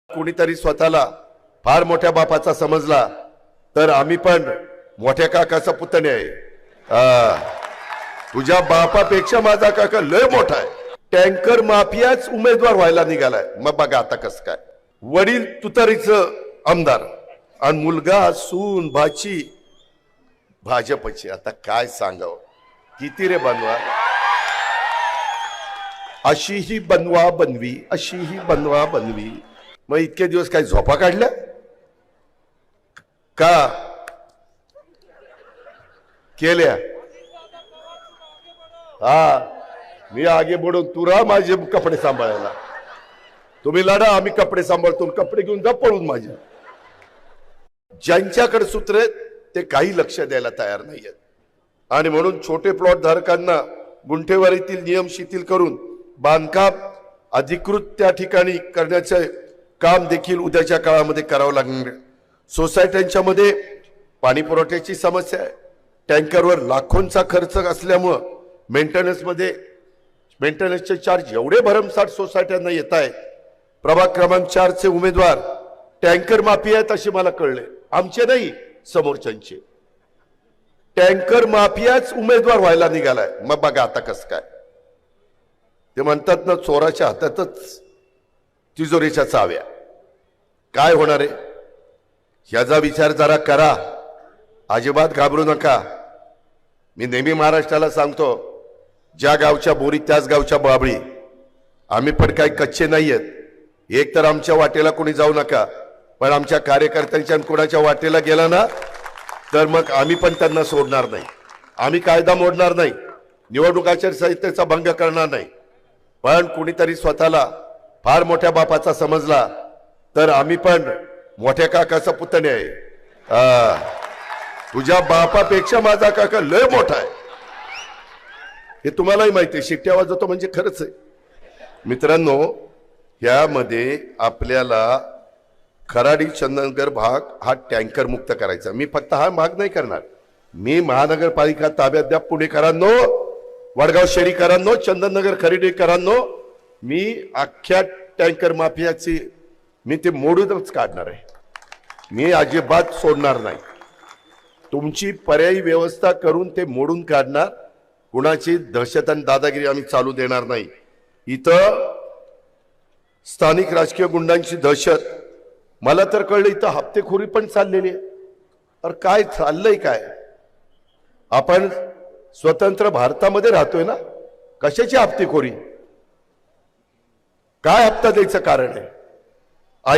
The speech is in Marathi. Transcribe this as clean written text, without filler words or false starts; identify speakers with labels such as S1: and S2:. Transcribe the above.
S1: कोणीतरी स्वतःला फार मोठ्या बापाचा समजला तर आम्ही पण मोठ्या काकाचा पुतणे आहे। तुझ्या बापापेक्षा माझा काका लय मोठा आहे। टँकर माफियाच उमेदवार व्हायला निघालाय। मग बघा आता कसं काय, वडील तुतारीचं आमदार आणि मुलगा सून भाची भाजपची। आता काय सांगावं, किती रे बनवा, अशी ही बनवा बनवी, अशी ही बनवा बनवी। मग इतके दिवस काय झोपा काढल्या का केल्या? मी आगे बढून तू राहा माझे कपडे सांभाळायला। तुम्ही लढा, आम्ही कपडे सांभाळतो। कपडे घेऊन जा पळून माझे। ज्यांच्याकडे सूत्र आहेत ते काही लक्ष द्यायला तयार नाहीयेत आणि म्हणून छोटे प्लॉट धारकांना गुंठेवारीतील नियम शिथिल करून बांधकाम अधिकृत त्या ठिकाणी करण्याचे काम देखील उद्याच्या काळामध्ये करावं लागणार। सोसायट्यांच्या मध्ये पाणी पुरवठ्याची समस्या आहे। टँकरवर लाखोंचा खर्च असल्यामुळे मेंटेनन्सचे चार्ज एवढे भरमसाठ सोसायट्यांना येत आहेत। प्रभाग क्रमांक 4 चे उमेदवार टँकर माफिया आहेत असे मला कळले, आमचे नाही समोरच्यांचे। टँकर माफियाच उमेदवार व्हायला निघालाय। मग बघा आता कसं काय, ते म्हणतात ना चोराच्या हातातच तिजोरीच्या चाव्या। काय होणार आहे याचा विचार जरा करा, अजिबात घाबरू नका। मी नेहमी महाराष्ट्राला सांगतो, ज्या गावच्या बोरी त्याच गावच्या बाबळी। आम्ही पण काही कच्चे नाहीयेत। एक तर आमच्या वाटेला कोणी जाऊ नका, पण आमच्या कार्यकर्त्यांच्या कोणाच्या वाटेला गेला ना तर मग आम्ही पण त्यांना सोडणार नाही। आम्ही कायदा मोडणार नाही, निवडणूक आचारसंहितेचा भंग करणार नाही। पण कोणीतरी स्वतःला फार मोठ्या बापाचा समजला तर आम्ही पण मोठ्या काकाचा पुतणे आहे। तुझ्या बापापेक्षा माझा काका लय मोठा आहे, हे तुम्हालाही माहिती आहे। शिट्ट्या वाजवतो म्हणजे खरंच आहे। मित्रांनो, यामध्ये आपल्याला खराडी चंदननगर भाग हा टँकर मुक्त करायचा। मी फक्त हा भाग नाही करणार, मी महानगरपालिका ताब्यात द्या पुणेकरांनो, वडगाव शहरीकरांनो, चंदननगर खरेडीकरांनो, मी अख्ख्या टँकर माफियाची मी ते मोडूनच काढणार आहे। मी अजिबात सोडणार नाही। तुमची पर्यायी व्यवस्था करून ते मोडून काढणार। कुणाची दहशत आणि दादागिरी आम्ही चालू देणार नाही। इथं स्थानिक राजकीय गुंडांची दहशत, मला तर कळलं इथं हप्तेखोरी पण चाललेली आहे। तर काय चाललंय काय? आपण स्वतंत्र भारतामध्ये राहतोय ना, कशाची हप्तेखोरी? काय हप्ता द्यायचं कारण आहे?